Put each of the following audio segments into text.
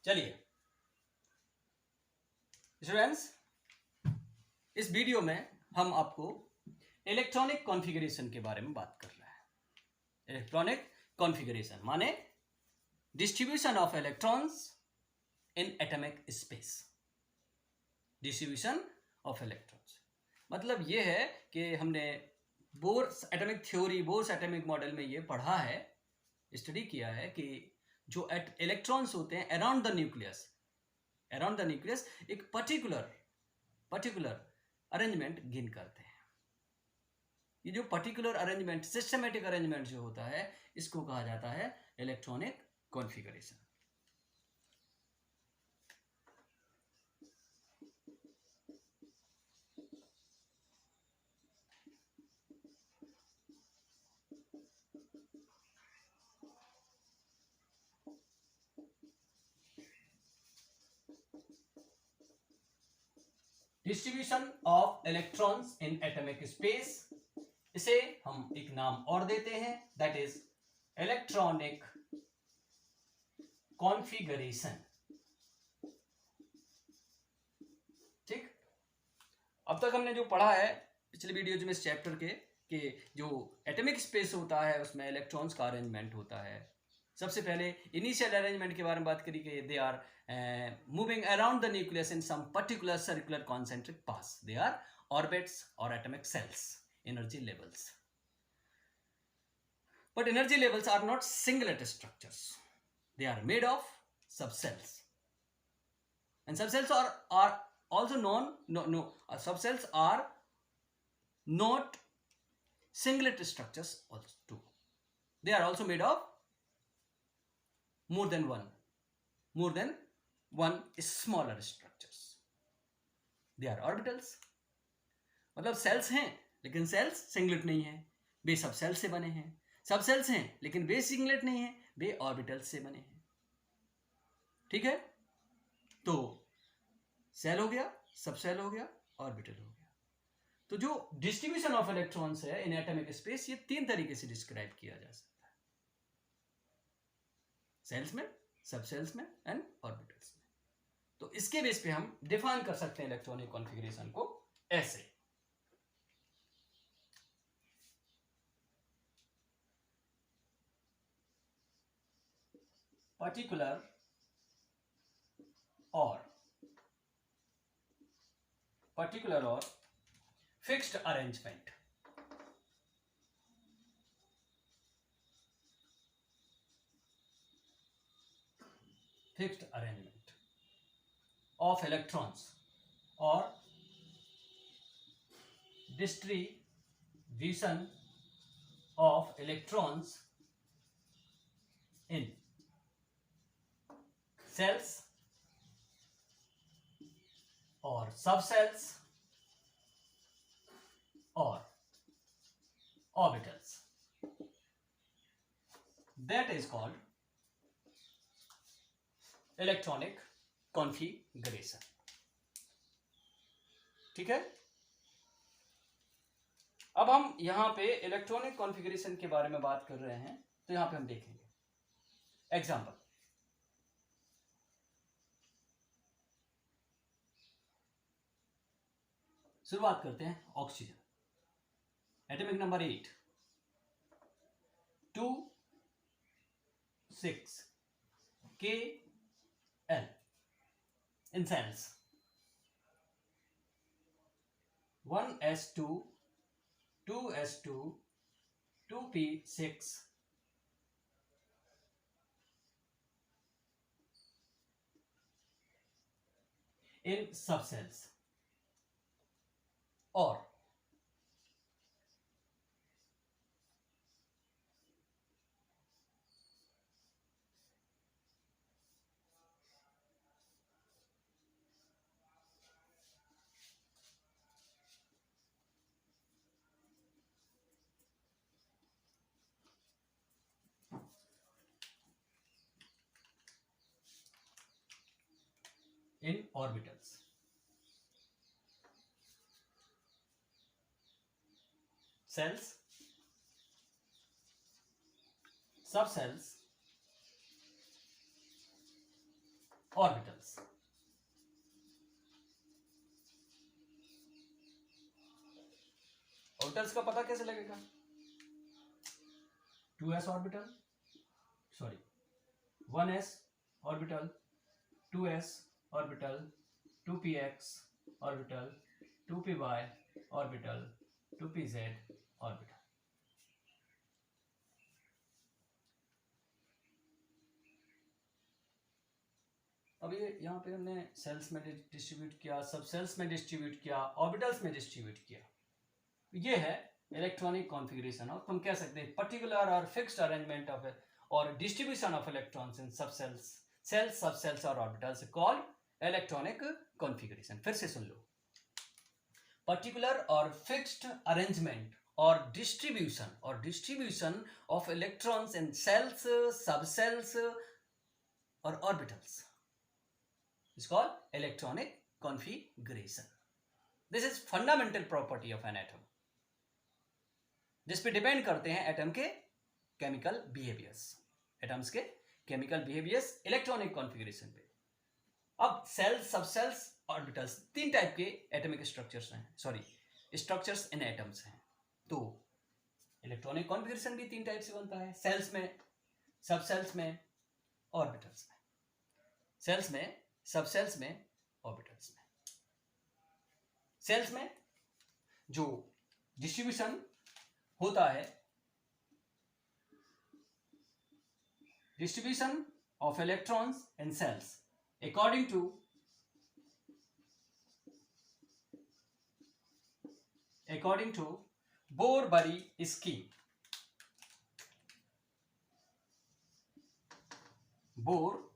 चलिए स्टूडेंट्स, इस वीडियो में हम आपको इलेक्ट्रॉनिक कॉन्फ़िगरेशन के बारे में बात कर रहे हैं। इलेक्ट्रॉनिक कॉन्फ़िगरेशन माने distribution of electrons in atomic space. Distribution of electrons मतलब ये है कि हमने Bohr's atomic theory, Bohr's atomic model में ये पढ़ा है, स्टडी किया है कि जो इलेक्ट्रॉन्स होते हैं अराउंड द न्यूक्लियस एक पर्टिकुलर अरेंजमेंट गिन करते हैं। ये जो पर्टिकुलर अरेंजमेंट, सिस्टमेटिक अरेंजमेंट जो होता है, इसको कहा जाता है electronic configuration. Distribution of electrons in atomic space, इसे हम एक नाम और देते हैं, दैट इज इलेक्ट्रॉनिक कॉन्फ़िगरेशन। ठीक, अब तक हमने जो पढ़ा है पिछले वीडियोज में इस चैप्टर के कि जो एटॉमिक स्पेस होता है उसमें इलेक्ट्रॉन्स का अरेंजमेंट होता है। सबसे पहले इनिशियल अरेंजमेंट के बारे में बात करी कि they are moving around the nucleus in some particular circular concentric paths, they are orbits और atomic shells, energy levels. But energy levels are not singlet structures. They are made of subcells. And subcells are also known, subcells are not singlet structures also too. They are also made of more than one smaller structures. They are orbitals. मतलब sales हैं लेकिन sales singlet नहीं है, वे सब cell से बने हैं। सब सेल्स हैं लेकिन वे सिंगलेट नहीं है, वे ऑर्बिटल्स से बने हैं। ठीक है, तो सेल हो गया, सब सेल हो गया, ऑर्बिटल हो गया। तो जो डिस्ट्रीब्यूशन ऑफ इलेक्ट्रॉन्स है इन एटॉमिक स्पेस, ये तीन तरीके से डिस्क्राइब किया जा सकता है, सेल्स में, सब सेल्स में एंड ऑर्बिटल्स में। तो इसके बेस पे हम डिफाइन कर सकते हैं इलेक्ट्रॉनिक कॉन्फ़िगरेशन को ऐसे। particular or fixed arrangement of electrons or distribution of electrons in cells or subcells or orbitals, that is called electronic configuration. ठीक है, अब हम यहां पे इलेक्ट्रॉनिक कॉन्फ़िगरेशन के बारे में बात कर रहे हैं, तो यहां पे हम देखेंगे एग्जांपल। शुरुआत करते हैं oxygen, atomic number 8, 2 6 Kl in cells, 1s2 2s2 2p6 in subcells or in orbitals. Cells, subcells orbitals. Orbitals का पता कैसे लगेगा? 2s orbital, sorry 1s orbital, 2s orbital, 2px orbital, 2py orbital, 2pz orbital. अब ये यहाँ पे हमने sales में डिस्ट्रीब्यूट किया, सब सेल्स में डिस्ट्रीब्यूट किया, ऑर्बिटल्स में डिस्ट्रीब्यूट किया। ये है इलेक्ट्रॉनिक कॉन्फ़िगरेशन ऑफ, हम कह सकते हैं पर्टिकुलर और फिक्स्ड अरेंजमेंट ऑफ और distribution of electrons in subshells, shells, subshells और ऑर्बिटल्स कॉल्ड इलेक्ट्रॉनिक कॉन्फ़िगरेशन। फिर से सुन लो, पर्टिकुलर और फिक्स्ड अरेंजमेंट और distribution of electrons in shells, subshells और orbitals is called electronic configuration. This is fundamental property of an atom, जिस पे डिपेंड करते हैं एटम के केमिकल बिहेवियर्स, एटम्स के केमिकल बिहेवियर्स इलेक्ट्रॉनिक कॉन्फ़िगरेशन पे। अब सेल्स, सब सेल्स, ऑर्बिटल्स, तीन टाइप के एटॉमिक स्ट्रक्चर्स हैं, सॉरी स्ट्रक्चर्स इन एटम्स हैं। तो इलेक्ट्रॉनिक कॉन्फ़िगरेशन भी तीन टाइप से बनता है, सेल्स में, सब सेल्स में, ऑर्बिटल्स में। सेल्स में, सब सेल्स में, ऑर्बिटल्स में। सेल्स में जो डिस्ट्रीब्यूशन होता है, distribution of electrons in shells according to Bohr Bury scheme. Bohr Bury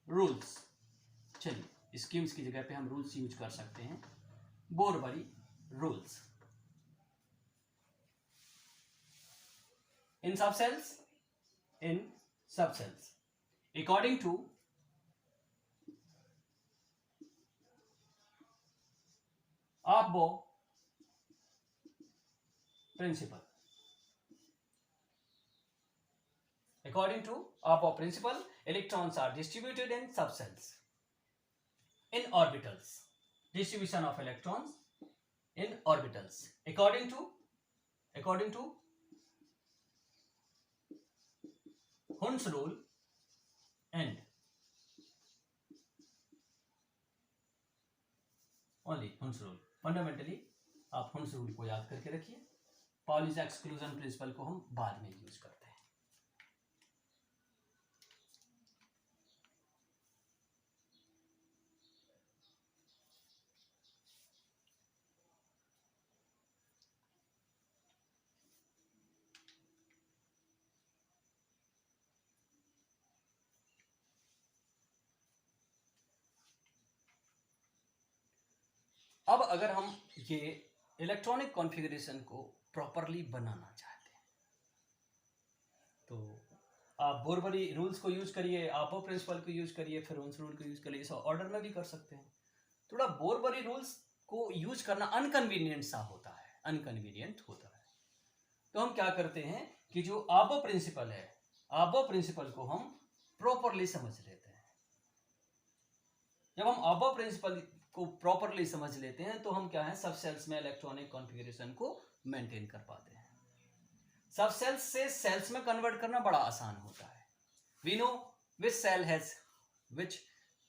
rules, चलिए स्कीम्स की जगह पे हम रूल्स यूज कर सकते हैं। बोर-बरी rules in subshells according to Abbo principle. According to Abbo principle, electrons are distributed in subcells, in orbitals. Distribution of electrons in orbitals according to Hund's rule and only Hund's rule. Fundamentally आप हुंस rule को याद करके रखिए, Pauli's exclusion principle को हम बाद में use करते हैं। अब अगर हम ये इलेक्ट्रॉनिक कॉन्फ़िगरेशन को प्रॉपरली बनाना चाहते हैं तो आप बोर-बरी रूल्स को यूज करिए, आपो प्रिंसिपल को यूज करिए, फिर हुंस रूल को यूज करिए, इसे ऑर्डर में भी कर सकते हैं। थोड़ा बोर-बरी रूल्स को यूज करना अनकन्वीनियंट सा होता है, अनकन्वीनियंट होता है। तो हम क्या करते हैं कि जो आपो प्रिंसिपल है, आपो प्रिंसिपल को हम प्रॉपरली समझ लेते हैं। जब हम आपो प्रिंसिपल को प्रॉपरली समझ लेते हैं तो हम क्या है, सब सेल्स में इलेक्ट्रॉनिक कॉन्फ़िगरेशन को मेंटेन कर पाते हैं। सब सेल्स से सेल्स में कन्वर्ट करना बड़ा आसान होता है। We know which shell has which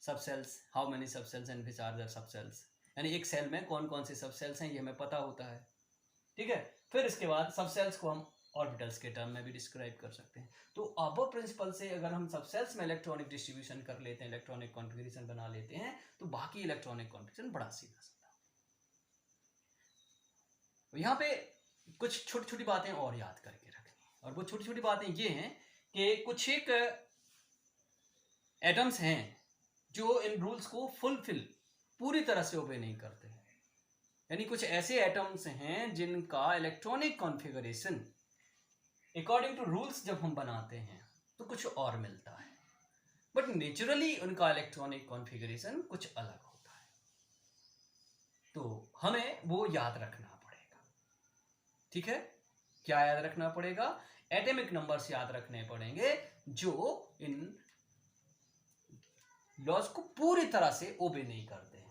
subshells, how many subshells and which are the subshells, यानी एक सेल में कौन कौन से सब सेल्स हैं ये हमें पता होता है, ठीक है। फिर इसके बाद सब सेल्स को हम ऑर्बिटल्स के टर्म में भी डिस्क्राइब कर सकते हैं। तो अबो प्रिंसिपल से अगर हम सब सेल्स में इलेक्ट्रॉनिक डिस्ट्रीब्यूशन कर लेते हैं, इलेक्ट्रॉनिक कॉन्फ़िगरेशन बना लेते हैं, तो बाकी इलेक्ट्रॉनिक कॉन्फ़िगरेशन बड़ा सीधा साधा। तो यहाँ पे कुछ छोटी छोटी बातें और याद करके रखनी, और वो छोटी छोटी बातें ये हैं कि कुछ एक एटम्स हैं जो इन रूल्स को फुलफिल पूरी तरह से ओबे नहीं करते हैं, यानी कुछ ऐसे एटम्स हैं जिनका electronic configuration according to rules जब हम बनाते हैं तो कुछ और मिलता है, बट नेचुरली उनका इलेक्ट्रॉनिक कॉन्फ़िगरेशन कुछ अलग होता है। तो हमें वो याद रखना पड़ेगा, ठीक है। क्या याद रखना पड़ेगा? एटॉमिक नंबर्स याद रखने पड़ेंगे जो इन लॉज को पूरी तरह से ओबे नहीं करते हैं।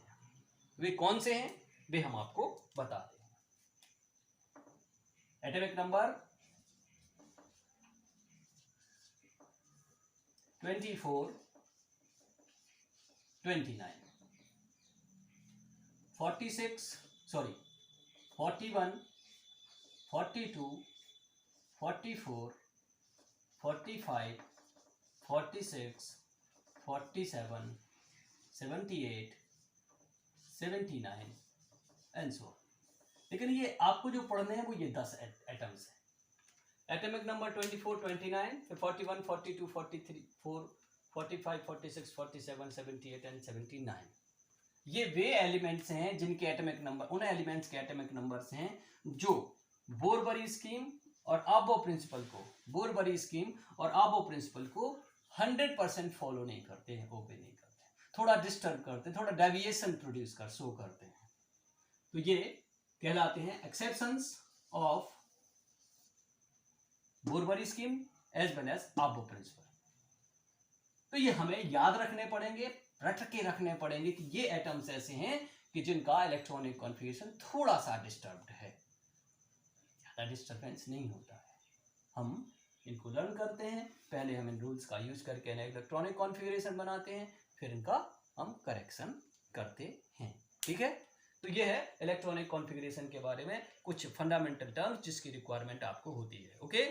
वे कौन से हैं, वे हम आपको बताते हैं। Atomic number 24, 29, 46, 41, 42, 44, 45, 46, 47, 78, 79 and so. लेकिन ये आपको जो पढ़ने हैं वो ये 10 एटम्स हैं। एटॉमिक नंबर 24, 29, फिर 41, 42, 43, 45, 46, 47, 78 एंड 79। ये वे एलिमेंट्स हैं जिनके एटॉमिक नंबर, उन एलिमेंट्स के एटॉमिक नंबर्स हैं जो बोरबरी स्कीम और आबो प्रिंसिपल को, बोरबरी स्कीम और आबो प्रिंसिपल को 100% फॉलो नहीं करते हैं, ओबे नहीं करते हैं, थोड़ा डिस्टर्ब करते हैं, थोड़ा डेविएशन प्रोड्यूस कर शो करते हैं। तो ये कहलाते हैं exceptions of Bohr Bury scheme as well as Aufbau principle. तो ये हमें याद रखने पड़ेंगे, रट के रखने पड़ेंगे कि ये एटम्स ऐसे हैं कि जिनका इलेक्ट्रॉनिक कॉन्फ़िगरेशन थोड़ा सा डिस्टर्ब्ड है, ज्यादा डिस्टर्बेंस नहीं होता है। हम इनको लर्न करते हैं, पहले हम इन रूल्स का यूज करके इलेक्ट्रॉनिक कॉन्फ़िगरेशन बनाते हैं, फिर इनका हम करेक्शन करते हैं। ठीक है, तो ये है इलेक्ट्रॉनिक कॉन्फ़िगरेशन के बारे में कुछ फंडामेंटल टर्म्स जिसकी रिक्वायरमेंट आपको होती है। ओके।